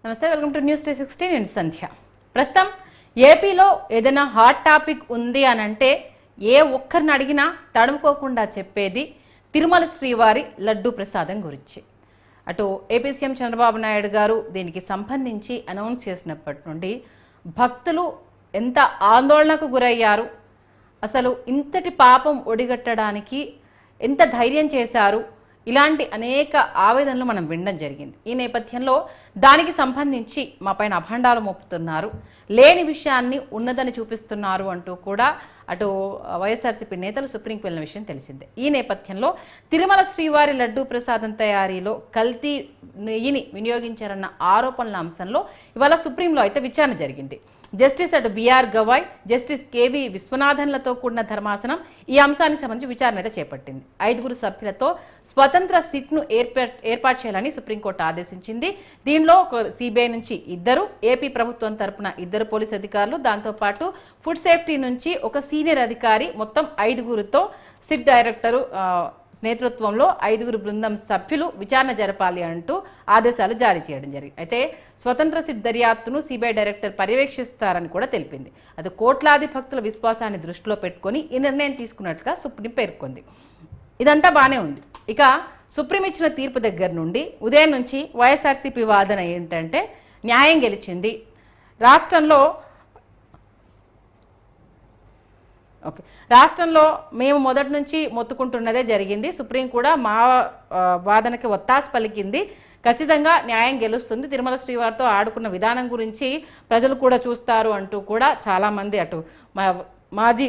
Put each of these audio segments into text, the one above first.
నమస్తే, welcome to news 360. నేను సంధ్య. ప్రస్తుతం ఏపీలో ఏదైనా హాట్ టాపిక్ ఉంది అని అంటే ఏ ఒక్కరిని అడిగినా తడుముకోకుండా చెప్పేది తిరుమల శ్రీవారి లడ్డూ ప్రసాదం గురించి. అటు ఏపీ సీఎం చంద్రబాబు నాయుడు గారు దీనికి సంబంధించి అనౌన్స్ చేసినప్పటి నుండి భక్తులు ఎంత ఆందోళనకు గురయ్యారు, అసలు ఇంతటి పాపం ఒడిగట్టడానికి ఎంత ధైర్యం చేశారు, ఇలాంటి అనేక ఆవేదనలు మనం వినడం జరిగింది. ఈ నేపథ్యంలో దానికి సంబంధించి మా పైన అభండాలు మోపుతున్నారు, లేని విషయాన్ని ఉన్నదని చూపిస్తున్నారు అంటూ కూడా అటు వైఎస్ఆర్సీపీ నేతలు సుప్రీంకి వెళ్ళిన విషయం తెలిసిందే. ఈ నేపథ్యంలో తిరుమల శ్రీవారి లడ్డూ ప్రసాదం తయారీలో కల్తీ నెయ్యిని వినియోగించారన్న ఆరోపణల అంశంలో ఇవాళ సుప్రీంలో అయితే విచారణ జరిగింది. జస్టిస్ అటు బిఆర్ గవాయ్, జస్టిస్ కేవి విశ్వనాథన్లతో కూడిన ధర్మాసనం ఈ అంశానికి సంబంధించి విచారణ అయితే చేపట్టింది. 5 సభ్యులతో స్వతంత్ర సిట్ను ఏర్పాటు చేయాలని సుప్రీంకోర్టు ఆదేశించింది. దీనిలో సిబిఐ నుంచి 2, ఏపీ ప్రభుత్వం తరపున 2 పోలీసు అధికారులు, దాంతోపాటు ఫుడ్ సేఫ్టీ నుంచి ఒక సీనియర్ అధికారి, మొత్తం 5తో సిట్ డైరెక్టరు నేతృత్వంలో 5 బృందం సభ్యులు విచారణ జరపాలి అంటూ ఆదేశాలు జారీ చేయడం జరిగింది. అయితే స్వతంత్ర సిట్ దర్యాప్తును సిబిఐ డైరెక్టర్ పర్యవేక్షిస్తారని కూడా తెలిపింది. అది కోట్లాది భక్తుల విశ్వాసాన్ని దృష్టిలో పెట్టుకొని ఈ నిర్ణయం తీసుకున్నట్టుగా సుప్రీం పేర్కొంది. ఇదంతా బాగానే ఉంది. ఇక సుప్రీం ఇచ్చిన తీర్పు దగ్గర నుండి ఉదయం నుంచి వైఎస్ఆర్సీపీ వాదన ఏంటంటే న్యాయం గెలిచింది, రాష్ట్రంలో మేము మొదటి నుంచి మొత్తుకుంటున్నదే జరిగింది, సుప్రీం కూడా మా వాదనకి ఒత్తాసు పలికింది, ఖచ్చితంగా న్యాయం గెలుస్తుంది, తిరుమల శ్రీవారితో ఆడుకున్న విధానం గురించి ప్రజలు కూడా చూస్తారు అంటూ కూడా చాలామంది అటు మాజీ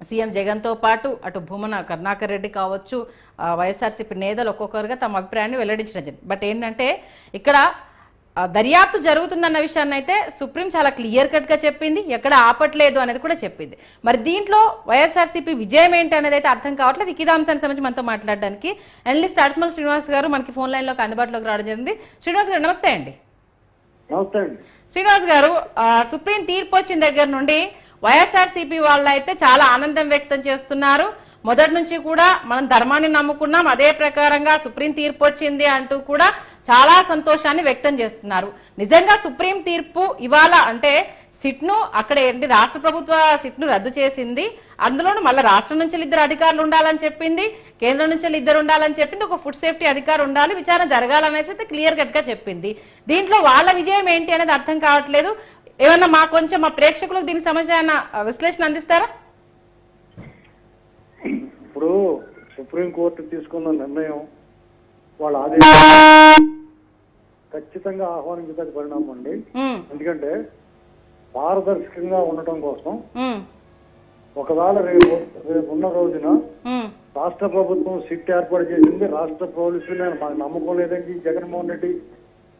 సీఎం జగన్తో పాటు అటు భూమన కరుణాకర్ రెడ్డి కావచ్చు, వైఎస్ఆర్సీపీ నేతలు ఒక్కొక్కరుగా తమ అభిప్రాయాన్ని వెల్లడించడం జరిగింది. బట్ ఏంటంటే ఇక్కడ దర్యాప్తు జరుగుతుందన్న విషయాన్ని అయితే సుప్రీం చాలా క్లియర్ కట్గా చెప్పింది, ఎక్కడ ఆపట్లేదు అనేది కూడా చెప్పింది. మరి దీంట్లో వైఎస్ఆర్సీపీ విజయం ఏంటి అనేది అయితే అర్థం కావట్లేదు. ఇదే అంశానికి సంబంధించి మనతో మాట్లాడడానికి అనలిస్ట్ అడ్మల్ శ్రీనివాస్ గారు మనకి ఫోన్ లైన్లోకి అందుబాటులోకి రావడం జరిగింది. శ్రీనివాస్ గారు నమస్తే అండి. శ్రీనివాస్ గారు, సుప్రీం తీర్పు వచ్చిన దగ్గర నుండి వైఎస్ఆర్సీపీ వాళ్ళు అయితే చాలా ఆనందం వ్యక్తం చేస్తున్నారు. మొదటి నుంచి కూడా మనం ధర్మాన్ని నమ్ముకున్నాం, అదే ప్రకారంగా సుప్రీం తీర్పు వచ్చింది అంటూ కూడా చాలా సంతోషాన్ని వ్యక్తం చేస్తున్నారు. నిజంగా సుప్రీం తీర్పు ఇవాళ అంటే సిట్ను అక్కడ ఏంటి రాష్ట్ర ప్రభుత్వ సిట్ను రద్దు చేసింది, అందులోనూ మళ్ళీ రాష్ట్రం నుంచి 2 అధికారులు ఉండాలని చెప్పింది, కేంద్రం నుంచి 2 ఉండాలని చెప్పింది, ఒక ఫుడ్ సేఫ్టీ అధికారి ఉండాలి, విచారణ జరగాలనేసి అయితే క్లియర్ కట్గా చెప్పింది. దీంట్లో వాళ్ళ విజయం ఏంటి అనేది అర్థం కావట్లేదు. ఏమన్నా మా ప్రేక్షకులకు దీనికి సంబంధించిన విశ్లేషణ అందిస్తారా? ఇప్పుడు సుప్రీంకోర్టు తీసుకున్న నిర్ణయం వాళ్ళ ఆదేశం ఖచ్చితంగా ఆహ్వానించదగ్గ పరిణామం అండి. ఎందుకంటే పారదర్శకంగా ఉండటం కోసం ఒకవేళ రేపు ఉన్న రోజున రాష్ట్ర ప్రభుత్వం సిట్ ఏర్పాటు చేసింది, రాష్ట్ర పోలీసులు మాకు నమ్మకం లేదని జగన్మోహన్ రెడ్డి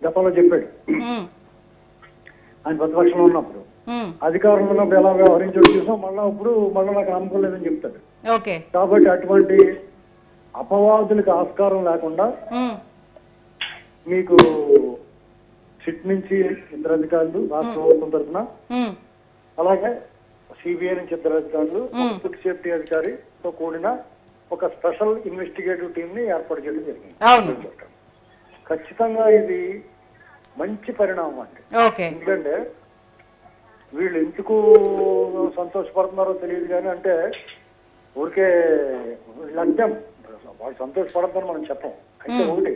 గతంలో చెప్పాడు. ఆయన ప్రతిపక్షంలో ఉన్నప్పుడు అధికారంలో ఉన్నప్పుడు ఎలా వ్యవహరించడం చూసాం, మళ్ళీ నాకు నమ్మకం లేదని చెప్తాడు. కాబట్టి అటువంటి అపవాదులకు ఆస్కారం లేకుండా మీకు సిట్ నుంచి 2 అధికారులు రాష్ట్ర ప్రభుత్వం తరఫున, అలాగే సిబిఐ నుంచి 2 అధికారులు, ఫుడ్ సేఫ్టీ అధికారితో కూడిన ఒక స్పెషల్ ఇన్వెస్టిగేటివ్ టీమ్ ని ఏర్పాటు చేయడం జరిగింది. ఖచ్చితంగా ఇది మంచి పరిణామం అండి. ఎందుకంటే వీళ్ళు ఎందుకు సంతోషపడుతున్నారో తెలియదు కానీ, అంటే ఊరికే లగ్నం వాళ్ళు సంతోషపడతారని మనం చెప్పం. అయితే ఒకటి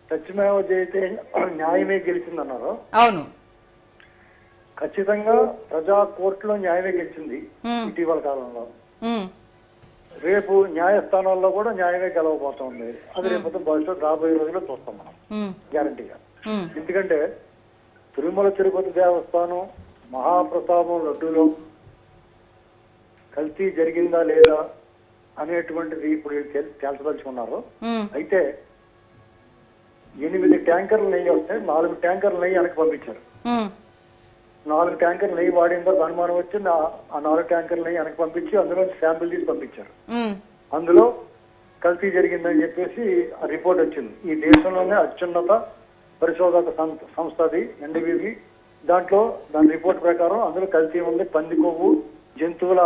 సత్యమేవ జయతే న్యాయమే గెలిచిందన్నారు. అవును, ఖచ్చితంగా ప్రజా కోర్టులో న్యాయమే గెలిచింది ఇటీవల కాలంలో. రేపు న్యాయస్థానాల్లో కూడా న్యాయమే గెలవబోతుంది. అది రేపు భవిష్యత్తు రాబోయే రోజుల్లో చూస్తాం మనం గ్యారంటీగా. ఎందుకంటే తిరుమల తిరుపతి దేవస్థానం మహాప్రతాపం లడ్డూలో కల్తీ జరిగిందా లేదా అనేటువంటిది ఇప్పుడు తేల్చదలుచుకున్నారు. అయితే 8 ట్యాంకర్లు నెయ్యి వస్తే 4 ట్యాంకర్లు నెయ్యి వెనక్కి పంపించారు. 4 ట్యాంకర్లు నెయ్యి వాడిన తర్వాత అనుమానం వచ్చి ఆ 4 ట్యాంకర్లు నెయ్యి వెనక్కి పంపించి అందులో శాంపిల్ తీసి పంపించారు. అందులో కల్తీ జరిగిందని చెప్పేసి ఆ రిపోర్ట్ వచ్చింది. ఈ దేశంలోనే అత్యున్నత పరిశోధక సంస్థ అది ఎన్డీబీబీ. దాని రిపోర్ట్ ప్రకారం అందులో కల్తీ ఉంది, పంది కొవ్వు, జంతువుల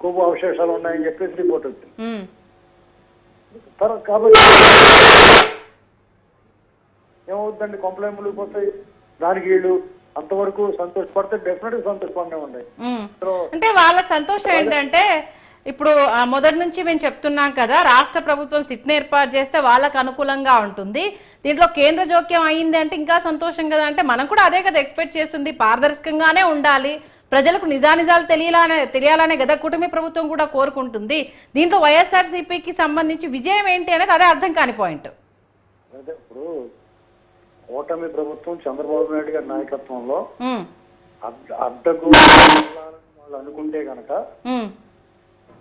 కొవ్వు అవశేషాలు ఉన్నాయని చెప్పేసి రిపోర్ట్ వచ్చింది. కాబట్టి ఏమవుతుందండి, కొంపలేం మునిగిపోతాయి. దానికి వీళ్ళు అంతవరకు సంతోషపడితే డెఫినెట్ గా సంతోషపడనే ఉండే. అంటే వాళ్ళ సంతోషం ఏంటంటే ఇప్పుడు మొదటి నుంచి మేము చెప్తున్నాం కదా, రాష్ట్ర ప్రభుత్వం సిట్ని ఏర్పాటు చేస్తే వాళ్ళకు అనుకూలంగా ఉంటుంది, దీంట్లో కేంద్ర జోక్యం అయింది అంటే ఇంకా సంతోషం కదా. అంటే మనం కూడా అదే కదా ఎక్స్పెక్ట్ చేస్తుంది, పారదర్శకంగానే ఉండాలి, ప్రజలకు నిజానిజాలు తెలియాలనే కదా కూటమి ప్రభుత్వం కూడా కోరుకుంటుంది. దీంట్లో వైఎస్ఆర్సీపీకి సంబంధించి విజయం ఏంటి అనేది అదే అర్థం కాని పాయింట్. అదే ఇప్పుడు కూటమి ప్రభుత్వం చంద్రబాబు నాయుడు గారి నాయకత్వంలో అడ్డకు వాళ్ళు అనుకుంటే గనక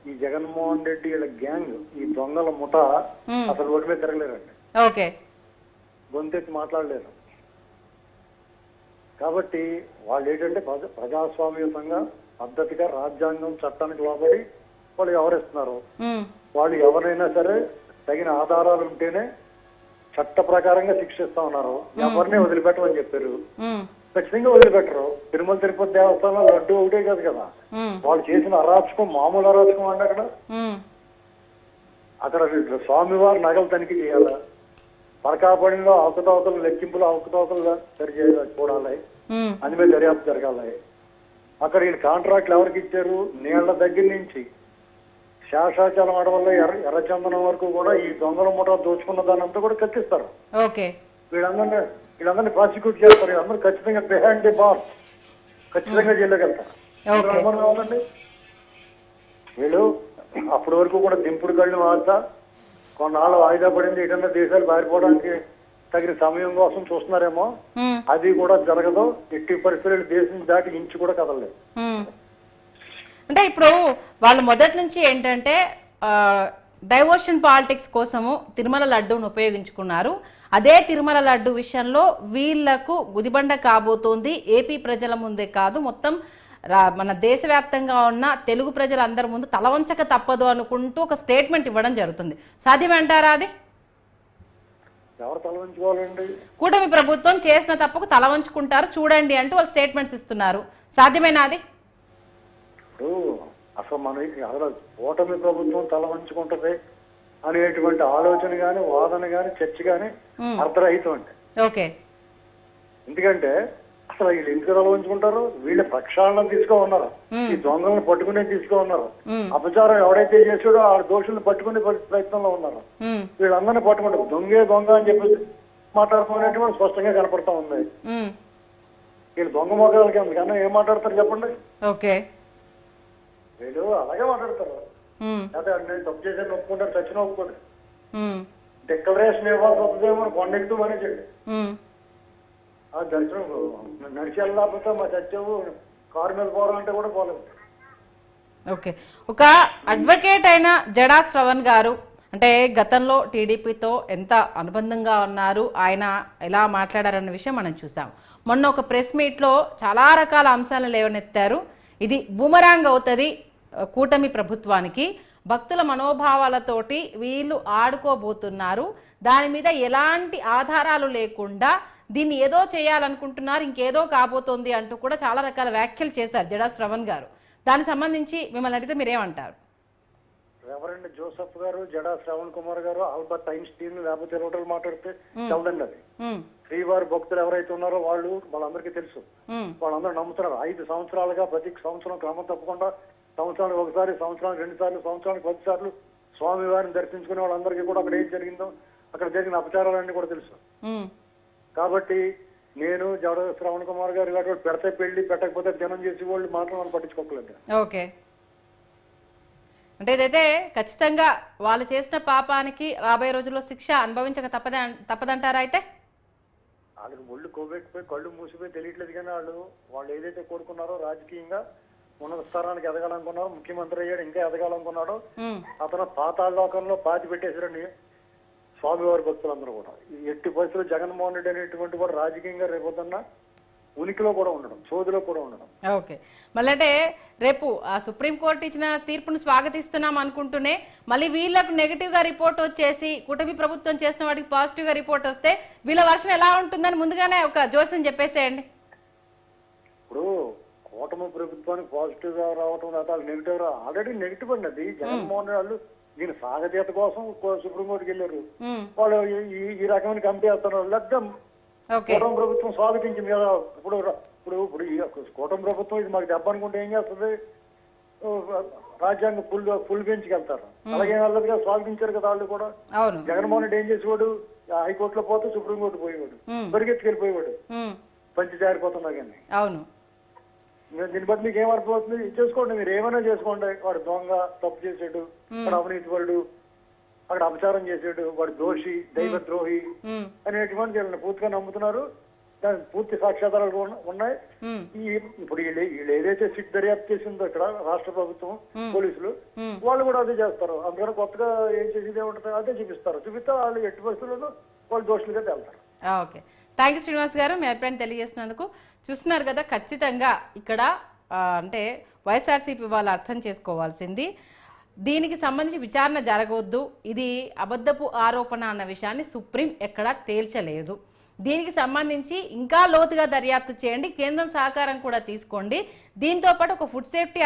ఈ జగన్మోహన్ రెడ్డి వీళ్ళ గ్యాంగ్, ఈ దొంగల ముఠ అసలు ఓటు మీద తిరగలేరండి. ఓకే, గొంతెత్తి మాట్లాడలేరు. కాబట్టి వాళ్ళు ఏంటంటే ప్రజాస్వామ్యతంగా పద్ధతిగా రాజ్యాంగం చట్టానికి లోబడి వాళ్ళు వ్యవహరిస్తున్నారు. వాళ్ళు ఎవరైనా సరే తగిన ఆధారాలు ఉంటేనే చట్ట ప్రకారంగా శిక్షిస్తా ఉన్నారు. ఎవరిని వదిలిపెట్టమని చెప్పారు, ఖచ్చితంగా వదిలిపెట్టరు. తిరుమల తిరుపతి దేవస్థానం లడ్డు ఒకటే కాదు కదా, వాళ్ళు చేసిన అరాచకం మామూలు అరాచకం అంటే అక్కడ స్వామివారి నగలు తనిఖీ చేయాలా, పరకాపడిలో అవకతవకలు లెక్కింపులు అవకతవకలు చూడాలి, అని మీద దర్యాప్తు జరగాలి. అక్కడ ఈ కాంట్రాక్ట్లు ఎవరికి ఇచ్చారు, నీళ్ల దగ్గర నుంచి శేషాచలం అడవుల్లో ఎర్రచందనం వరకు కూడా ఈ దొంగల ముఠా దోచుకున్న దాని అంతా కూడా కట్టిస్తారు. వీళ్ళందరినీ ప్రాసిక్యూట్ చేస్తారు. వీళ్ళందరూ ఖచ్చితంగా బిహైండ్ ది బార్ ఖచ్చితంగా జైలుకెళ్తారు. వీళ్ళు అప్పటి వరకు కూడా దింపుడు కళ్ళు వార్త కొన్నాళ్ళు వాయిదా పడింది, ఏదైనా దేశాలు పారిపోవడానికి తగిన సమయం కోసం చూస్తున్నారేమో, అది కూడా జరగదు. ఎట్టి పరిస్థితులు దేశం దాటి ఇంచు కూడా కదలలేదు. అంటే ఇప్పుడు వాళ్ళు మొదటి నుంచి ఏంటంటే డైవర్షన్ పాలిటిక్స్ కోసము తిరుమల లడ్డూను ఉపయోగించుకున్నారు. అదే తిరుమల లడ్డు విషయంలో వీళ్లకు గుదిబండ కాబోతోంది. ఏపీ ప్రజల ముందే కాదు, మొత్తం మన దేశవ్యాప్తంగా ఉన్న తెలుగు ప్రజలందరి ముందు తలవంచక తప్పదు అనుకుంటూ ఒక స్టేట్మెంట్ ఇవ్వడం జరుగుతుంది. సాధ్యమంటారా అది? ఎవరు తలవంచుకోవాలండి? కూటమి ప్రభుత్వం చేసిన తప్పుకు తలవంచుకుంటారు చూడండి అంటూ వాళ్ళు స్టేట్మెంట్స్ ఇస్తున్నారు. సాధ్యమేనా అది? అసలు మన కూటమి ప్రభుత్వం తలవంచుకుంటది అనేటువంటి ఆలోచన గాని వాదన గాని చర్చ గాని అర్థరహితం అండి. ఓకే, ఎందుకంటే అసలు వీళ్ళు ఎందుకు తలవంచుకుంటారు? వీళ్ళ ప్రక్షాళన తీసుకో ఉన్నారు, ఈ దొంగలను పట్టుకునే తీసుకో ఉన్నారు. అపచారం ఎవడైతే చేసాడో ఆ దోషులను పట్టుకునే ప్రయత్నంలో ఉన్నారు. వీళ్ళందరినీ పట్టుకుంటారు. దొంగే దొంగ అని చెప్పి మాట్లాడుకునేటువంటి స్పష్టంగా కనపడతా ఉంది. వీళ్ళు దొంగ మొగాలకి అందుకన్నా ఏం మాట్లాడతారు చెప్పండి? ఓకే, వీళ్ళు అలాగే మాట్లాడతారు. అదే నేను తప్పు చేశాను ఒప్పుకుంటారు, చచ్చిన ఒప్పుకోండి. డిక్లరేషన్ ఇవ్వాల్సి వస్తుందేమో కొండెక్తూ అని చెప్పి ఆ దర్శనం నడిచి వెళ్ళకపోతే మా చచ్చావు కారు మీద పోవడం అంటే కూడా పోలేదు. ఓకే, ఒక అడ్వకేట్ అయిన జడా శ్రవణ్ గారు అంటే గతంలో టీడీపీతో ఎంత అనుబంధంగా ఉన్నారు, ఆయన ఎలా మాట్లాడారన్న విషయం మనం చూసాం. మొన్న ఒక ప్రెస్ మీట్లో చాలా రకాల అంశాలను లేవనెత్తారు. ఇది బూమరాంగ్ అవుతుంది కూటమి ప్రభుత్వానికి, భక్తుల మనోభావాలతోటి వీళ్ళు ఆడుకోబోతున్నారు, దాని మీద ఎలాంటి ఆధారాలు లేకుండా దీన్ని ఏదో చేయాలనుకుంటున్నారు, ఇంకేదో కాబోతోంది అంటూ కూడా చాలా రకాల వ్యాఖ్యలు చేశారు జడా శ్రవణ్ గారు. దానికి సంబంధించి మిమ్మల్ని అడిగితే మీరేమంటారు? రెవరెండ్ జోసెఫ్ గారు, జడా శ్రవణ్ కుమార్ గారు, ఆల్బర్ట్ ఐన్స్టీన్ లేకపోతే ఎవరు మాట్లాడితే చదవండి. అది శ్రీవారి భక్తులు ఎవరైతే ఉన్నారో వాళ్ళందరికీ తెలుసు, వాళ్ళందరూ నమ్ముతున్నారు. 5 సంవత్సరాలుగా ప్రతి సంవత్సరం క్రమం తప్పకుండా సంవత్సరానికి ఒకసారి, సంవత్సరానికి 2 సార్లు, సంవత్సరానికి 10 సార్లు స్వామివారిని దర్శించుకునే వాళ్ళందరికీ కూడా అక్కడ ఏం జరిగిందో, అక్కడ జరిగిన అపచారాలన్నీ కూడా తెలుసు. కాబట్టి నేను జడా శ్రవణ్ కుమార్ గారు కాబట్టి పెడితే పెళ్లి పెట్టకపోతే జనం చేసి వాళ్ళు మాట్లాడాలని పట్టించుకోకలేదు. ఓకే, అంటే ఇదైతే ఖచ్చితంగా వాళ్ళు చేసిన పాపానికి రాబోయే రోజుల్లో శిక్ష అనుభవించక తప్పదంటారా? అయితే వాళ్ళకి ఒళ్ళు కోబెట్టిపోయి కళ్ళు మూసిపోయి తెలియట్లేదు, కానీ వాళ్ళు ఏదైతే కోరుకున్నారో రాజకీయంగా ఉన్నత స్థానానికి ఎదగాలనుకున్నారో, ముఖ్యమంత్రి అయ్యాడు ఇంకా ఎదగాలనుకున్నాడో, అతను పాతాళలోకంలో పాతి పెట్టేసారని స్వామివారి భక్తులందరూ కూడా. ఎట్టి పరిస్థితుల్లో జగన్మోహన్ రెడ్డి అనేటువంటి కూడా రాజకీయంగా రేపొద్దున్న ఉనికిలో కూడా ఉండడం, చోదులో కూడా ఉండడం. ఓకే, మళ్ళీ అంటే రేపు ఆ సుప్రీంకోర్టు ఇచ్చిన తీర్పును స్వాగతిస్తున్నాం అనుకుంటూనే మళ్ళీ వీళ్ళకు నెగిటివ్ గా రిపోర్ట్ వచ్చేసి కూటమి ప్రభుత్వం చేసిన వాటికి పాజిటివ్ గా రిపోర్ట్ వస్తే వీళ్ళ వర్షన్ ఎలా ఉంటుందని ముందుగానే ఒక జోస్యం చెప్పేసేయండి. ఇప్పుడు కూటమి ప్రభుత్వానికి పాజిటివ్ గా రావటం లేదా నెగిటివ్ గా ఆల్రెడీ నెగిటివ్ అండి. అది జగన్మోహన్ రెడ్డి వాళ్ళు దీని సాగతీత కోసం సుప్రీంకోర్టుకి వెళ్ళారు. వాళ్ళు ఈ రకమైన కమిటీ వేస్తున్నారు. లెద్దం కూటమి ప్రభుత్వం స్వాగతించింది కదా. ఇప్పుడు ఇప్పుడు ఇప్పుడు ఈ కూటమి ప్రభుత్వం ఇది మాకు దెబ్బ అనుకుంటే ఏం చేస్తుంది, రాజ్యాంగం ఫుల్ బెంచ్కి వెళ్తారు. అలాగే వాళ్ళదిగా స్వాగతించారు కదా వాళ్ళు కూడా. జగన్మోహన్ రెడ్డి ఏం చేసేవాడు, హైకోర్టులో పోతే సుప్రీంకోర్టు పోయేవాడు, పరిగెత్తుకెళ్ళిపోయేవాడు, పంచి జారిపోతున్నా కానీ. అవును, దీన్ని బట్టి మీకు ఏం అర్థమవుతుంది, చేసుకోండి, మీరు ఏమైనా చేసుకోండి. వాడు దొంగ, తప్పు చేసాడు, వాడు అవినీతిపరుడు, అక్కడ అపచారం చేసాడు, వాడు దోషి, దైవ ద్రోహి అనేటువంటి వీళ్ళని పూర్తిగా నమ్ముతున్నారు. దానికి పూర్తి సాక్ష్యాధారాలు ఉన్నాయి. ఇప్పుడు వీళ్ళు ఏదైతే సిట్ దర్యాప్తు చేసిందో ఇక్కడ రాష్ట్ర ప్రభుత్వం, పోలీసులు, వాళ్ళు కూడా అదే చేస్తారు. అందుకని కొత్తగా ఏం చేసేది ఏముంటుంది అదే చూపిస్తే వాళ్ళు ఎట్టి పరిస్థితుల్లో వాళ్ళు దోషులుగా తేలుతారు. ఓకే, థ్యాంక్ యూ శ్రీనివాస్ గారు, మీ అభిప్రాయం తెలియజేసినందుకు. చూస్తున్నారు కదా, ఖచ్చితంగా ఇక్కడ అంటే వైఎస్ఆర్సీపీ వాళ్ళు అర్థం చేసుకోవాల్సింది, దీనికి సంబంధించి విచారణ జరగవద్దు, ఇది అబద్ధపు ఆరోపణ అన్న విషయాన్ని సుప్రీం ఎక్కడా తేల్చలేదు. దీనికి సంబంధించి ఇంకా లోతుగా దర్యాప్తు చేయండి, కేంద్రం సహకారం కూడా తీసుకోండి. దీంతో పాటు ఒక ఫుడ్ సేఫ్టీ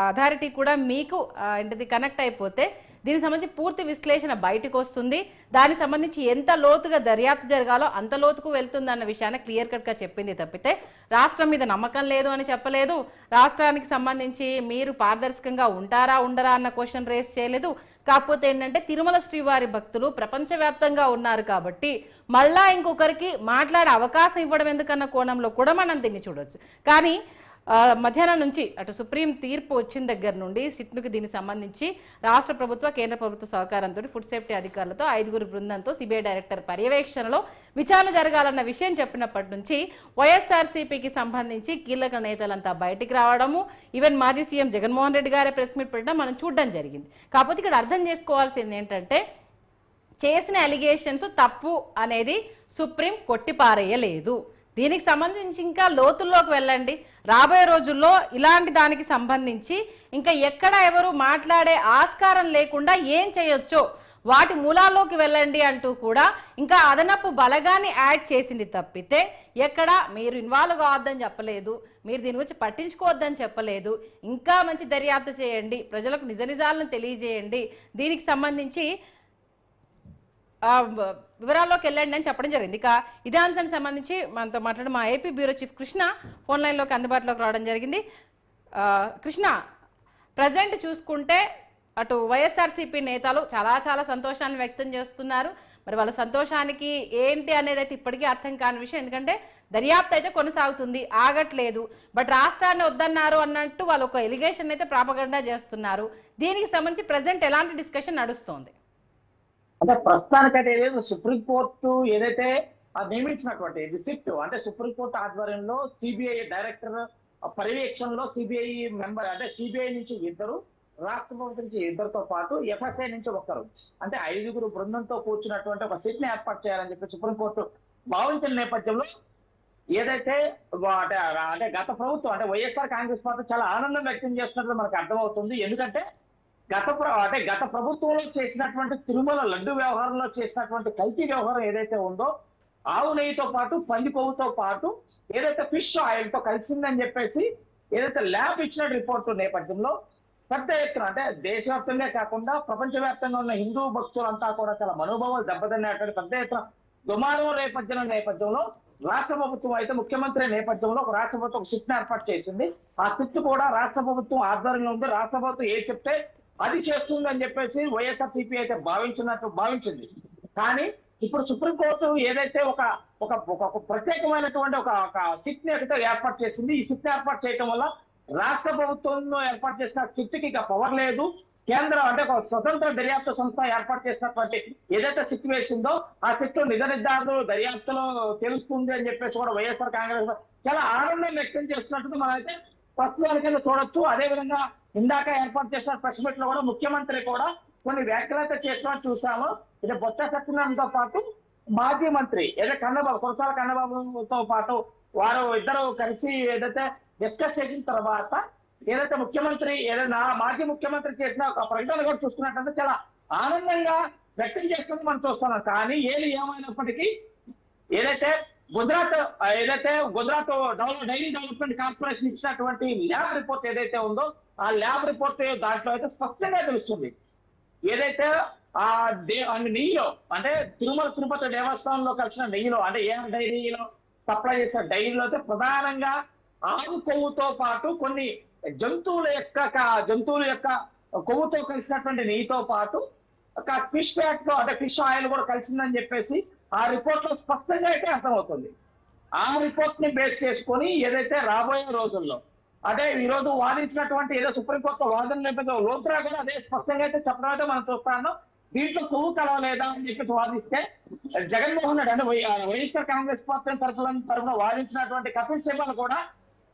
అథారిటీ కూడా మీకు ఏంటిది కనెక్ట్ అయిపోతే దీనికి సంబంధించి పూర్తి విశ్లేషణ బయటకు వస్తుంది. దానికి సంబంధించి ఎంత లోతుగా దర్యాప్తు జరగాలో అంత లోతుకు వెళ్తుందన్న విషయాన్ని క్లియర్ కట్గా చెప్పింది తప్పితే రాష్ట్రం మీద నమ్మకం లేదు అని చెప్పలేదు. రాష్ట్రానికి సంబంధించి మీరు పారదర్శకంగా ఉంటారా ఉండరా అన్న క్వశ్చన్ రేస్ చేయలేదు. కాకపోతే ఏంటంటే తిరుమల శ్రీవారి భక్తులు ప్రపంచవ్యాప్తంగా ఉన్నారు కాబట్టి మళ్ళా ఇంకొకరికి మాట్లాడే అవకాశం ఇవ్వడం ఎందుకన్న కోణంలో కూడా మనం దీన్ని చూడవచ్చు. కానీ మధ్యాహ్నం నుంచి అటు సుప్రీం తీర్పు వచ్చిన దగ్గర నుండి సిట్నుకి దీనికి సంబంధించి రాష్ట్ర ప్రభుత్వ కేంద్ర ప్రభుత్వ సహకారంతో ఫుడ్ సేఫ్టీ అధికారులతో 5 బృందంతో సిబిఐ డైరెక్టర్ పర్యవేక్షణలో విచారణ జరగాలన్న విషయం చెప్పినప్పటి నుంచి వైఎస్ఆర్సీపీకి సంబంధించి కీలక నేతలంతా బయటికి రావడము, ఈవెన్ మాజీ సీఎం జగన్మోహన్ రెడ్డి గారే ప్రెస్ మీట్ పెట్టడం మనం చూడడం జరిగింది. కాకపోతే ఇక్కడ అర్థం చేసుకోవాల్సింది ఏంటంటే చేసిన అలిగేషన్స్ తప్పు అనేది సుప్రీం కొట్టిపారేయలేదు. దీనికి సంబంధించి ఇంకా లోతుల్లోకి వెళ్ళండి. రాబోయే రోజుల్లో ఇలాంటి దానికి సంబంధించి ఇంకా ఎక్కడ ఎవరు మాట్లాడే ఆస్కారం లేకుండా ఏం చేయొచ్చో వాటి మూలాల్లోకి వెళ్ళండి అంటూ కూడా ఇంకా అదనపు బలగాన్ని యాడ్ చేసింది తప్పితే ఎక్కడ మీరు ఇన్వాల్వ్ కావద్దని చెప్పలేదు, మీరు దీని గురించి పట్టించుకోవద్దని చెప్పలేదు. ఇంకా మంచి దర్యాప్తు చేయండి, ప్రజలకు నిజ నిజాలను తెలియజేయండి, దీనికి సంబంధించి వివరాల్లోకి వెళ్ళండి అని చెప్పడం జరిగింది. ఇక ఇదే అంశానికి సంబంధించి మనతో మాట్లాడి మా AP bureau chief Krishna phone లైన్లోకి అందుబాటులోకి రావడం జరిగింది. కృష్ణ, ప్రజెంట్ చూసుకుంటే అటు వైఎస్ఆర్సీపీ నేతలు చాలా సంతోషాన్ని వ్యక్తం చేస్తున్నారు. మరి వాళ్ళ సంతోషానికి ఏంటి అనేది అయితే ఇప్పటికీ అర్థం కాని విషయం. ఎందుకంటే దర్యాప్తు అయితే కొనసాగుతుంది, ఆగట్లేదు. బట్ రాష్ట్రాన్ని వద్దన్నారు అన్నట్టు వాళ్ళు ఒక ఎలిగేషన్ అయితే ప్రాపగండా చేస్తున్నారు. దీనికి సంబంధించి ప్రజెంట్ ఎలాంటి డిస్కషన్ నడుస్తోంది? అంటే ప్రస్తుతానికైతే ఏదైతే సుప్రీంకోర్టు ఏదైతే నియమించినటువంటి రిసిప్ట్ అంటే సుప్రీంకోర్టు ఆధ్వర్యంలో సిబిఐ డైరెక్టర్ పర్యవేక్షణలో సిబిఐ మెంబర్ అంటే సిబిఐ నుంచి 2, రాష్ట్ర ప్రభుత్వం నుంచి 2తో పాటు ఎఫ్ఎస్ఐ నుంచి 1 అంటే 5 బృందంతో కూర్చున్నటువంటి ఒక సిట్ ని ఏర్పాటు చేయాలని చెప్పి సుప్రీంకోర్టు భావించిన నేపథ్యంలో ఏదైతే అంటే గత ప్రభుత్వం అంటే వైఎస్ఆర్ కాంగ్రెస్ పార్టీ చాలా ఆనందం వ్యక్తం చేస్తున్నట్లు మనకు అర్థమవుతుంది. ఎందుకంటే గత ప్రభుత్వంలో చేసినటువంటి తిరుమల లడ్డు వ్యవహారంలో చేసినటువంటి కల్తీ వ్యవహారం ఏదైతే ఉందో ఆవు నెయ్యితో పాటు పంది కొవ్వుతో పాటు ఏదైతే ఫిష్ ఆయిల్ తో కలిసిందని చెప్పేసి ఏదైతే ల్యాబ్ ఇచ్చిన రిపోర్టు నేపథ్యంలో పెద్ద ఎత్తున అంటే దేశవ్యాప్తంగా కాకుండా ప్రపంచవ్యాప్తంగా ఉన్న హిందూ భక్తులంతా కూడా చాలా మనోభావాలు దెబ్బతిన్నటువంటి పెద్ద ఎత్తున దుమారం నేపథ్యంలో రాష్ట్ర ప్రభుత్వం అయితే ముఖ్యమంత్రి నేపథ్యంలో ఒక రాష్ట్ర ప్రభుత్వం ఒక సిట్ ఏర్పాటు చేసింది. ఆ సిట్ కూడా రాష్ట్ర ప్రభుత్వం ఆధ్వర్యంలో ఉంది. రాష్ట్ర ప్రభుత్వం ఏ చెప్తే అది చేస్తుంది అని చెప్పేసి వైఎస్ఆర్సీపీ అయితే భావించింది. కానీ ఇప్పుడు సుప్రీంకోర్టు ఏదైతే ఒక ప్రత్యేకమైనటువంటి ఒక సిట్ ని అయితే ఏర్పాటు చేసింది. ఈ సిట్ ఏర్పాటు చేయడం వల్ల రాష్ట్ర ప్రభుత్వంలో ఏర్పాటు చేసిన సిట్కి ఇక పవర్ లేదు. కేంద్రం అంటే ఒక స్వతంత్ర దర్యాప్తు సంస్థ ఏర్పాటు చేసినటువంటి ఏదైతే సిట్ వేసిందో ఆ సిట్ నిజ నిర్ధారణలు దర్యాప్తులో తెలుస్తుంది అని చెప్పేసి కూడా వైఎస్ఆర్ కాంగ్రెస్ చాలా ఆనందం వ్యక్తం చేస్తున్నట్టు మనం అయితే ప్రస్తుతానికైతే చూడొచ్చు. అదేవిధంగా ఇందాక ఏర్పాటు చేసిన ప్రెస్ మీట్ లో కూడా ముఖ్యమంత్రి కూడా కొన్ని వ్యాఖ్యలు అయితే చేసినట్టు చూసాము. ఇది బొత్స సత్యనారాయణతో పాటు మాజీ మంత్రి కురసాల కన్నబాబుతో పాటు వారు ఇద్దరు కలిసి ఏదైతే డిస్కస్ చేసిన తర్వాత ఏదైతే ముఖ్యమంత్రి మాజీ ముఖ్యమంత్రి చేసిన ఒక ప్రకటన కూడా చూస్తున్నట్లయితే చాలా ఆనందంగా వ్యక్తం చేస్తుంది మనం చూస్తున్నాం. కానీ ఏమైనప్పటికీ ఏదైతే గుజరాత్ డైరీ డెవలప్మెంట్ కార్పొరేషన్ ఇచ్చినటువంటి ల్యాబ్ రిపోర్ట్ ఏదైతే ఉందో ఆ ల్యాబ్ రిపోర్ట్ దాంట్లో అయితే స్పష్టంగా తెలుస్తుంది. ఏదైతే నెయ్యిలో అంటే తిరుమల తిరుపతి దేవస్థానంలో కలిసిన నెయ్యిలో అంటే ఏ డైరీలో సప్లై చేసే డైరీలో అయితే ప్రధానంగా ఆవు కొవ్వుతో పాటు కొన్ని జంతువుల యొక్క కొవ్వుతో కలిసినటువంటి నెయ్యితో పాటు ఒక ఫిష్ ఫ్యాట్ లో అంటే ఫిష్ ఆయిల్ కూడా కలిసిందని చెప్పేసి ఆ రిపోర్ట్ లో స్పష్టంగా అయితే అర్థమవుతుంది. ఆ రిపోర్ట్ ని బేస్ చేసుకొని ఏదైతే రాబోయే రోజుల్లో అదే ఈ రోజు వాదించినటువంటి ఏదో సుప్రీంకోర్టు వాదన నేపథ్యంలో లోత్రా కూడా అదే స్పష్టంగా అయితే చెప్పడం అయితే మనం చూస్తాను. దీంట్లో కొవ్వు కలవలేదా అని చెప్పేసి వాదిస్తే జగన్మోహన్ రెడ్డి అంటే వైఎస్ఆర్ కాంగ్రెస్ పార్టీ తరఫున వాదించినటువంటి కపిల్ సిబల్ కూడా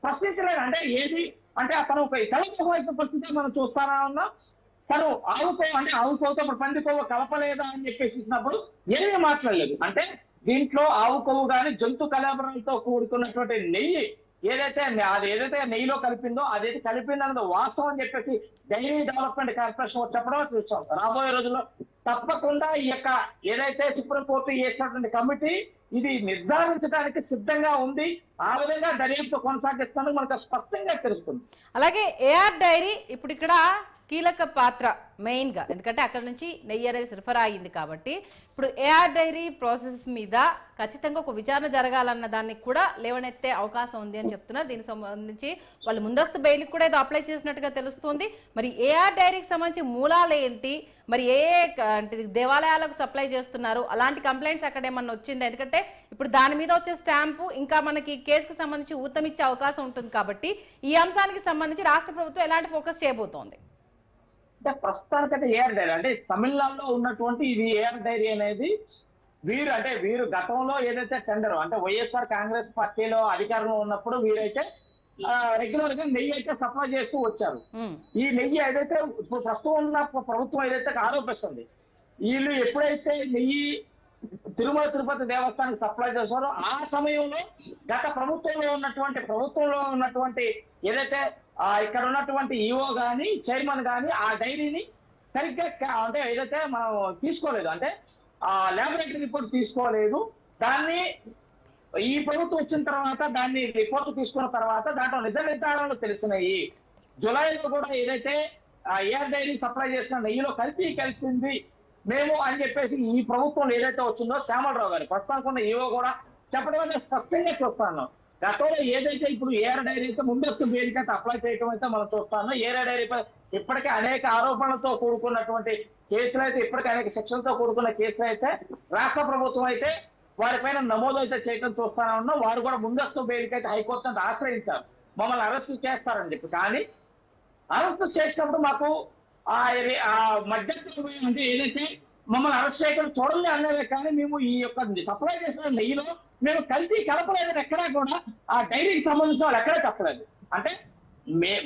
ప్రశ్నించలేదు. అంటే ఏది అంటే అతను ఒక కలప వయసు పరిస్థితి మనం చూస్తానా ఉన్నా తను ఆవు కొవ్వుతో పంది కొవ్వు కలపలేదా అని చెప్పేసి ఇచ్చినప్పుడు ఏమీ మాట్లాడలేదు. అంటే దీంట్లో ఆవు కొవ్వు కానీ జంతు కలపడంతో కూడుకున్నటువంటి నెయ్యి ఏదైతే నెయ్యిలో కలిపిందో అదైతే కలిపిందన్నది వాస్తవం అని చెప్పేసి డైరీ డెవలప్మెంట్ కార్పొరేషన్ చెప్పడం చూస్తాం. రాబోయే రోజుల్లో తప్పకుండా ఈ యొక్క ఏదైతే సుప్రీంకోర్టు చేసినటువంటి కమిటీ ఇది నిర్ధారించడానికి సిద్ధంగా ఉంది. ఆ విధంగా దర్యాప్తు కొనసాగిస్తాను మనకు స్పష్టంగా తెలుస్తుంది. అలాగే ఏఆర్ డైరీ ఇప్పుడు ఇక్కడ కీలక పాత్ర మెయిన్గా, ఎందుకంటే అక్కడ నుంచి నెయ్యి అనేది సరఫరా అయింది కాబట్టి ఇప్పుడు ఏఆర్ డైరీ ప్రాసెస్ మీద ఖచ్చితంగా ఒక విచారణ జరగాలన్న దాన్ని కూడా లేవనెత్తే అవకాశం ఉంది అని చెప్తున్నారు. దీనికి సంబంధించి వాళ్ళు ముందస్తు బెయిల్కి కూడా ఏదో అప్లై చేసినట్టుగా తెలుస్తుంది. మరి ఏఆర్ డైరీకి సంబంధించి మూలాలు ఏంటి, మరి ఏ దేవాలయాలకు సప్లై చేస్తున్నారు, అలాంటి కంప్లైంట్స్ అక్కడ ఏమన్నా వచ్చింది? ఎందుకంటే ఇప్పుడు దాని మీద వచ్చే స్టాంపు ఇంకా మనకి కేసుకు సంబంధించి ఊతమిచ్చే అవకాశం ఉంటుంది కాబట్టి ఈ అంశానికి సంబంధించి రాష్ట్ర ప్రభుత్వం ఎలాంటి ఫోకస్ చేయబోతోంది? అంటే ప్రస్తుతానికైతే ఏఆర్ డైరీ అంటే తమిళనాడులో ఉన్నటువంటి ఇది ఏఆర్ డైరీ అనేది వీరు గతంలో ఏదైతే టెండర్ అంటే వైఎస్ఆర్ కాంగ్రెస్ పార్టీలో అధికారంలో ఉన్నప్పుడు వీరైతే రెగ్యులర్ గా నెయ్యి అయితే సప్లై చేస్తూ వచ్చారు. ఈ నెయ్యి ఏదైతే ఇప్పుడు ప్రస్తుతం ఉన్న ప్రభుత్వం ఏదైతే ఆరోపిస్తుంది, వీళ్ళు ఎప్పుడైతే నెయ్యి తిరుమల తిరుపతి దేవస్థానానికి సప్లై చేస్తారో ఆ సమయంలో గత ప్రభుత్వంలో ఉన్నటువంటి ఏదైతే ఇక్కడ ఉన్నటువంటి ఈఓ గాని చైర్మన్ గాని ఆ డైరీని సరిగ్గా అంటే ఏదైతే మనం తీసుకోలేదు, అంటే ఆ ల్యాబొరేటరీ రిపోర్ట్ తీసుకోలేదు. దాన్ని ఈ ప్రభుత్వం వచ్చిన తర్వాత దాన్ని రిపోర్ట్ తీసుకున్న తర్వాత దాంట్లో నిజ నిర్ధారణలు తెలిసినాయి. జులైలో కూడా ఏదైతే ఏఆర్ డైరీ సప్లై చేసిన నెయ్యిలో కలిసింది మేము అని చెప్పేసి ఈ ప్రభుత్వం ఏదైతే వచ్చిందో శ్యామలరావు గారు ప్రస్తుతానికి ఉన్న ఈఓ కూడా చెప్పడం అనేది స్పష్టంగా చూస్తాను. గతంలో ఏదైతే ఇప్పుడు ఏఆర్ డైరీ అయితే ముందస్తు బెయిల్కి అయితే అప్లై చేయడం అయితే మనం చూస్తాను. ఏఆర్ డైరీపై ఇప్పటికే అనేక ఆరోపణలతో కూడుకున్నటువంటి కేసులు అయితే ఇప్పటికే అనేక శిక్షలతో కూడుకున్న కేసులు అయితే రాష్ట్ర ప్రభుత్వం అయితే వారిపైన నమోదు అయితే చేయడం చూస్తానే ఉన్నాం. వారు కూడా ముందస్తు బెయిల్కి అయితే హైకోర్టును ఆశ్రయించారు మమ్మల్ని అరెస్ట్ చేస్తారని చెప్పి. కానీ అరెస్ట్ చేసినప్పుడు మాకు ఆ మధ్యస్థ అంటే ఏదైతే మమ్మల్ని అరెస్ట్ చేయకుండా చూడాలి అన్నదే కానీ మేము ఈ యొక్క సప్లై చేసిన నెయ్యిలో మేము కలపలేదని ఎక్కడా కూడా ఆ డైరీకి సంబంధించిన వాళ్ళు ఎక్కడా చెప్పలేదు. అంటే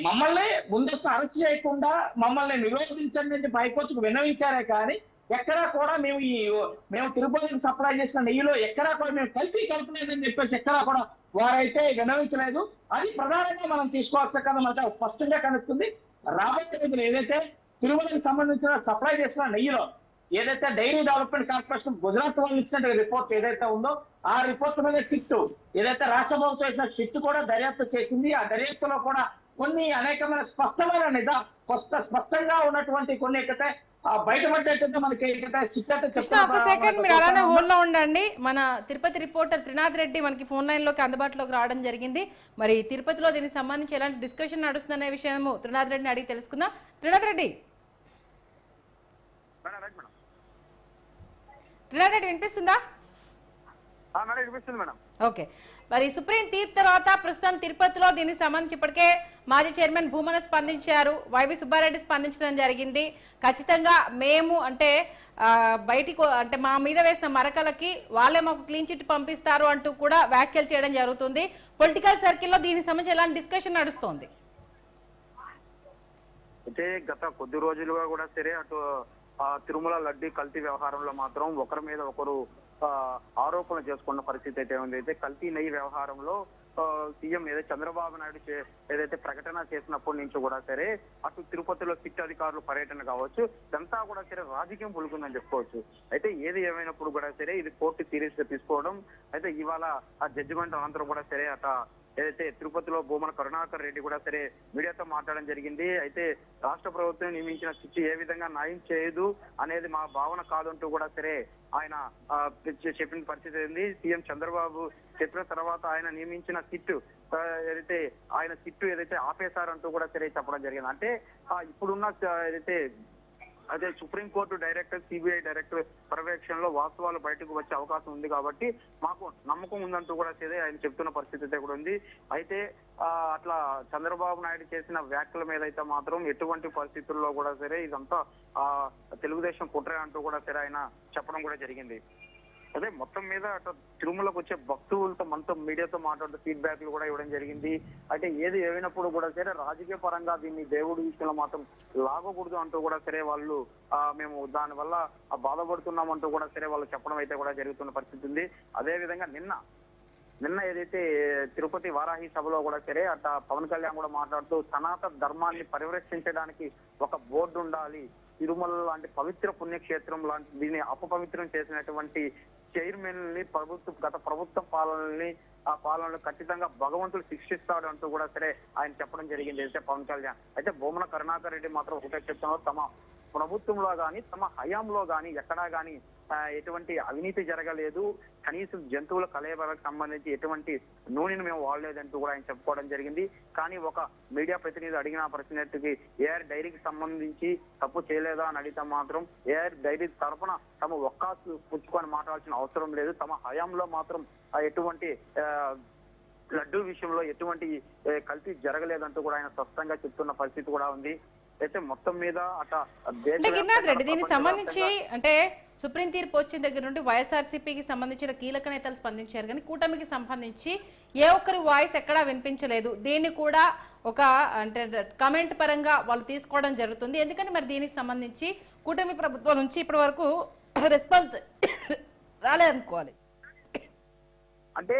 మమ్మల్ని ముందస్తు అరెస్ట్ చేయకుండా మమ్మల్ని నిరోధించండి అని చెప్పి హైకోర్టుకు విన్నవించారే కానీ ఎక్కడా కూడా మేము తిరుపతికి సప్లై చేసిన నెయ్యిలో ఎక్కడా కూడా మేము కలపలేదని చెప్పేసి ఎక్కడా కూడా వారైతే విన్నవించలేదు. అది ప్రధానంగా మనం తీసుకోవాల్సిన కదా మనకు స్పష్టంగా కనిపిస్తుంది. రాబోయే రోజులు ఏదైతే తిరుమలకి సంబంధించిన సప్లై చేసిన నెయ్యిలో ఏదైతే డైరీ డెవలప్మెంట్ కార్పొరేషన్ గుజరాత్ వాళ్ళు ఇచ్చిన రిపోర్ట్ ఏదైతే ఉందో ఆ రిపోర్ట్ మీద సిట్టు ఏదైతే రాష్ట్ర ప్రభుత్వం చేసిన సిట్టు కూడా దర్యాప్తు చేసింది. ఆ దర్యాప్తులో కూడా కొన్ని అనేకమైన స్పష్టంగా ఉన్నటువంటి కొన్ని అయితే బయటపడ్డట్టు మనకి ఒక సెకండ్ మీరు అలానే హోల్డ్ లో ఉండండి. మన తిరుపతి రిపోర్టర్ త్రినాథ్ రెడ్డి మనకి ఫోన్ లైన్ లోకి అందుబాటులోకి రావడం జరిగింది. మరి తిరుపతిలో దీనికి సంబంధించి ఎలాంటి డిస్కషన్ నడుస్తుందనే విషయం త్రినాథ్ రెడ్డిని అడిగి తెలుసుకుందాం. త్రినాథ్ రెడ్డి వినిపిస్తుందా? ఓకే, మరి సుప్రీం తీర్పు తర్వాత ప్రస్తుతం తిరుపతిలో దీనికి సంబంధించి ఇప్పటికే మాజీ చైర్మన్ భూమన స్పందించారు, వైవి సుబ్బారెడ్డి స్పందించడం జరిగింది. ఖచ్చితంగా మేము అంటే బయటికి అంటే మా మీద వేసిన మరకలకి వాళ్ళే మాకు క్లీన్ చిట్ పంపిస్తారు అంటూ కూడా వ్యాఖ్యలు చేయడం జరుగుతుంది. పొలిటికల్ సర్కిల్లో దీనికి సంబంధించి ఎలాంటి డిస్కషన్ నడుస్తోంది? అయితే గత కొద్ది రోజులుగా కూడా సరే అటు తిరుమల లడ్డీ కల్తీ వ్యవహారంలో మాత్రం ఒకరి మీద ఒకరు ఆరోపణలు చేసుకున్న పరిస్థితి అయితే ఉంది. అయితే కల్తీ నెయ్యి వ్యవహారంలో సీఎం ఏదైతే చంద్రబాబు నాయుడు ఏదైతే ప్రకటన చేసినప్పటి నుంచి కూడా సరే అటు తిరుపతిలో సిట్ అధికారులు పర్యటన కావచ్చు ఇదంతా కూడా సరే రాజకీయం పులుకుందని చెప్పుకోవచ్చు. అయితే ఏది ఏమైనప్పుడు కూడా సరే ఇది కోర్టు సీరియస్ గా తీసుకోవడం, అయితే ఇవాళ ఆ జడ్జిమెంట్ అనంతరం కూడా సరే అట ఏదైతే తిరుపతిలో భూమన కరుణాకర్ రెడ్డి కూడా సరే మీడియాతో మాట్లాడడం జరిగింది. అయితే రాష్ట్ర ప్రభుత్వం నియమించిన సిట్ ఏ విధంగా న్యాయం చేయదు అనేది మా భావన కాదంటూ కూడా సరే ఆయన చెప్పిన పరిస్థితి ఉంది. సీఎం చంద్రబాబు చెప్పిన తర్వాత ఆయన నియమించిన సిట్ ఏదైతే ఆయన సిట్ ఏదైతే ఆపేశారంటూ కూడా సరే చెప్పడం జరిగింది. అంటే ఇప్పుడున్న ఏదైతే అదే సుప్రీంకోర్టు డైరెక్టర్, సిబిఐ డైరెక్టర్ పర్యవేక్షణలో వాస్తవాలు బయటకు వచ్చే అవకాశం ఉంది కాబట్టి మాకు నమ్మకం ఉందంటూ కూడా సరే ఆయన చెప్తున్న పరిస్థితి అయితే కూడా ఉంది. అయితే అట్లా చంద్రబాబు నాయుడు చేసిన వ్యాఖ్యల మీద అయితే మాత్రం ఎటువంటి పరిస్థితుల్లో కూడా సరే ఇదంతా తెలుగుదేశం కుట్రే అంటూ కూడా సరే ఆయన చెప్పడం కూడా జరిగింది. అదే మొత్తం మీద అటు తిరుమలకు వచ్చే భక్తులతో మనతో మీడియాతో మాట్లాడుతూ ఫీడ్బ్యాక్లు కూడా ఇవ్వడం జరిగింది. అయితే ఏది ఏమైనప్పుడు కూడా సరే రాజకీయ పరంగా దీన్ని దేవుడి విషయంలో మాత్రం లాగకూడదు అంటూ కూడా సరే వాళ్ళు మేము దాని వల్ల బాధపడుతున్నామంటూ కూడా సరే వాళ్ళు చెప్పడం అయితే కూడా జరుగుతున్న పరిస్థితి ఉంది. అదే విధంగా నిన్న ఏదైతే తిరుపతి వారాహి సభలో కూడా సరే అట్లా పవన్ కళ్యాణ్ కూడా మాట్లాడుతూ సనాతన ధర్మాన్ని పరిరక్షించడానికి ఒక బోర్డు ఉండాలి, తిరుమల లాంటి పవిత్ర పుణ్యక్షేత్రం లాంటి దీన్ని అపవిత్రం చేసినటువంటి చైర్మన్ ని గత ప్రభుత్వ పాలనని ఆ పాలనలు ఖచ్చితంగా భగవంతుడు శిక్షిస్తాడు అంటూ కూడా సరే ఆయన చెప్పడం జరిగింది అయితే పవన్ కళ్యాణ్. అయితే భూమన కరుణాకర్ రెడ్డి మాత్రం ఒకటే చెప్తున్నారు, తమ ప్రభుత్వంలో గాని తమ హయాంలో గాని ఎక్కడా గాని ఎటువంటి అవినీతి జరగలేదు, కనీసం జంతువుల కలయికలకు సంబంధించి ఎటువంటి నూనెను మేము వాడలేదంటూ కూడా ఆయన చెప్పుకోవడం జరిగింది. కానీ ఒక మీడియా ప్రతినిధి అడిగిన ప్రశ్నకి ఏఆర్ డైరీకి సంబంధించి తప్పు చేయలేదా అని అడిగితే మాత్రం ఏఆర్ డైరీ తరఫున తమ ఒక్కాసు పుచ్చుకొని మాట్లాడాల్సిన అవసరం లేదు, తమ హయాంలో మాత్రం ఎటువంటి లడ్డూ విషయంలో ఎటువంటి కల్తీ జరగలేదంటూ కూడా ఆయన స్పష్టంగా చెప్తున్న పరిస్థితి కూడా ఉంది. అయితే మొత్తం మీద గిరినాథ్ రెడ్డి దీనికి సంబంధించి అంటే సుప్రీం తీర్పు వచ్చిన దగ్గర నుండి వైఎస్ఆర్సీపీకి సంబంధించిన కీలక నేతలు స్పందించారు, కానీ కూటమికి సంబంధించి ఏ ఒక్కరి వాయిస్ ఎక్కడా వినిపించలేదు. దీన్ని కూడా ఒక అంటే కమెంట్ పరంగా వాళ్ళు తీసుకోవడం జరుగుతుంది. ఎందుకని మరి దీనికి సంబంధించి కూటమి ప్రభుత్వం నుంచి ఇప్పటి వరకు రెస్పాన్స్ రాలేదనుకోవాలి. అంటే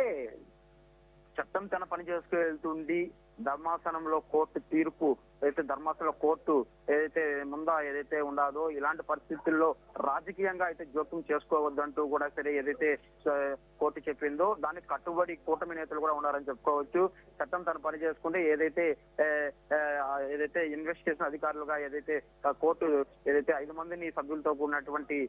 చట్టం తన పని చేసుకెళ్తుంది. ధర్మాసనంలో కోర్టు తీర్పు ఏదైతే ధర్మాసనంలో కోర్టు ఏదైతే ముందా ఏదైతే ఉండదో ఇలాంటి పరిస్థితుల్లో రాజకీయంగా అయితే జోక్యం చేసుకోవద్దంటూ కూడా సరే ఏదైతే కోర్టు చెప్పిందో దానికి కట్టుబడి కూటమి నేతలు కూడా ఉన్నారని చెప్పుకోవచ్చు. చట్టం తను పని చేసుకుంటే ఏదైతే ఇన్వెస్టిగేషన్ అధికారులుగా ఏదైతే కోర్టు ఏదైతే 5 మందిని సభ్యులతో కూడినటువంటి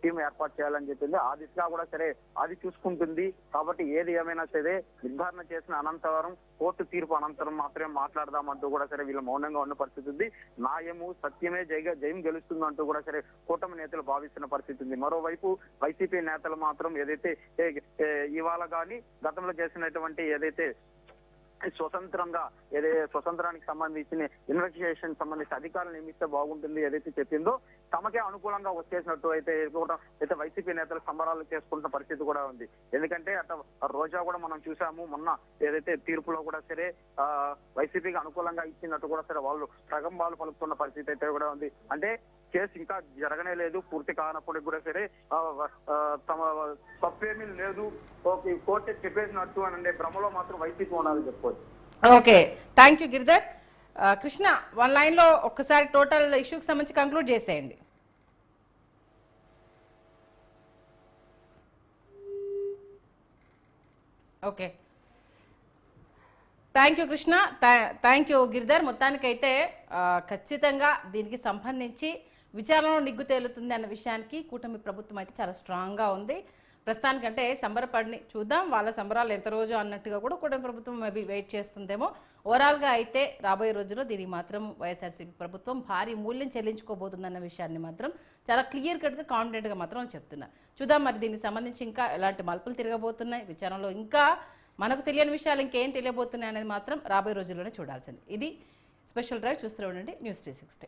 టీం ఏర్పాటు చేయాలని చెప్పింది, ఆ దిశగా కూడా సరే అది చూసుకుంటుంది. కాబట్టి ఏది ఏమైనా సరే నిర్ధారణ చేసిన అనంతరం కోర్టు తీర్పు అనంతరం మాత్రమే మాట్లాడదామంటూ కూడా సరే వీళ్ళు మౌనంగా ఉన్న పరిస్థితి ఉంది. న్యాయము సత్యమే జయం గెలుస్తుందంటూ కూడా సరే కూటమి నేతలు భావిస్తున్న పరిస్థితి ఉంది. మరోవైపు వైసీపీ నేతలు మాత్రం ఏదైతే ఇవాళ గాని గతంలో చేసినటువంటి ఏదైతే స్వతంత్రానికి సంబంధించిన ఇన్వెస్టిగేషన్ సంబంధించి అధికారులు నియమిస్తే బాగుంటుంది ఏదైతే చెప్పిందో తమకే అనుకూలంగా వచ్చేసినట్టు అయితే వైసీపీ నేతలు సంబరాలు చేసుకుంటున్న పరిస్థితి కూడా ఉంది. ఎందుకంటే రోజా కూడా మనం చూసాము మొన్న ఏదైతే తీర్పులో కూడా సరే వైసీపీకి అనుకూలంగా ఇచ్చినట్టు కూడా సరే వాళ్ళు ప్రగంభాలు పలుకుతున్న పరిస్థితి అయితే కూడా ఉంది. అంటే కేసు ఇంకా జరగనే లేదు, పూర్తి కానప్పటికి కూడా సరే తమ తప్పేమీ లేదు, కోర్టు చెప్పేసినట్టు అనే భ్రమలో మాత్రం వైసీపీ ఉండాలని చెప్పుకోవచ్చు. Okay, thank you Giridhar. Krishna, 1 లైన్లో ఒక్కసారి టోటల్ ఇష్యూకి సంబంధించి కంక్లూడ్ చేసేయండి. Okay, thank you Krishna, thank you Giridhar. మొత్తానికైతే ఖచ్చితంగా దీనికి సంబంధించి విచారణలో నిగ్గు తేలుతుంది అన్న విషయానికి కూటమి ప్రభుత్వం అయితే చాలా స్ట్రాంగ్గా ఉంది. ప్రస్తుతానికంటే సంబరపడిని చూద్దాం, వాళ్ళ సంబరాలు ఎంత రోజు అన్నట్టుగా కూడా కూటమి ప్రభుత్వం మేబీ వెయిట్ చేస్తుందేమో. ఓవరాల్గా అయితే రాబోయే రోజుల్లో దీనికి మాత్రం వైఎస్ఆర్సీపీ ప్రభుత్వం భారీ మూల్యం చెల్లించుకోబోతుందన్న విషయాన్ని మాత్రం చాలా క్లియర్ కట్గా కాన్ఫిడెంట్గా మాత్రం చెప్తున్నారు. చూద్దాం మరి దీనికి సంబంధించి ఇంకా ఎలాంటి మలుపులు తిరగబోతున్నాయి, విచారణలో ఇంకా మనకు తెలియని విషయాలు ఇంకేం తెలియబోతున్నాయి అనేది మాత్రం రాబోయే రోజుల్లోనే చూడాల్సింది. ఇది స్పెషల్ డ్రైవ్, చూస్తూ ఉండండి News 360.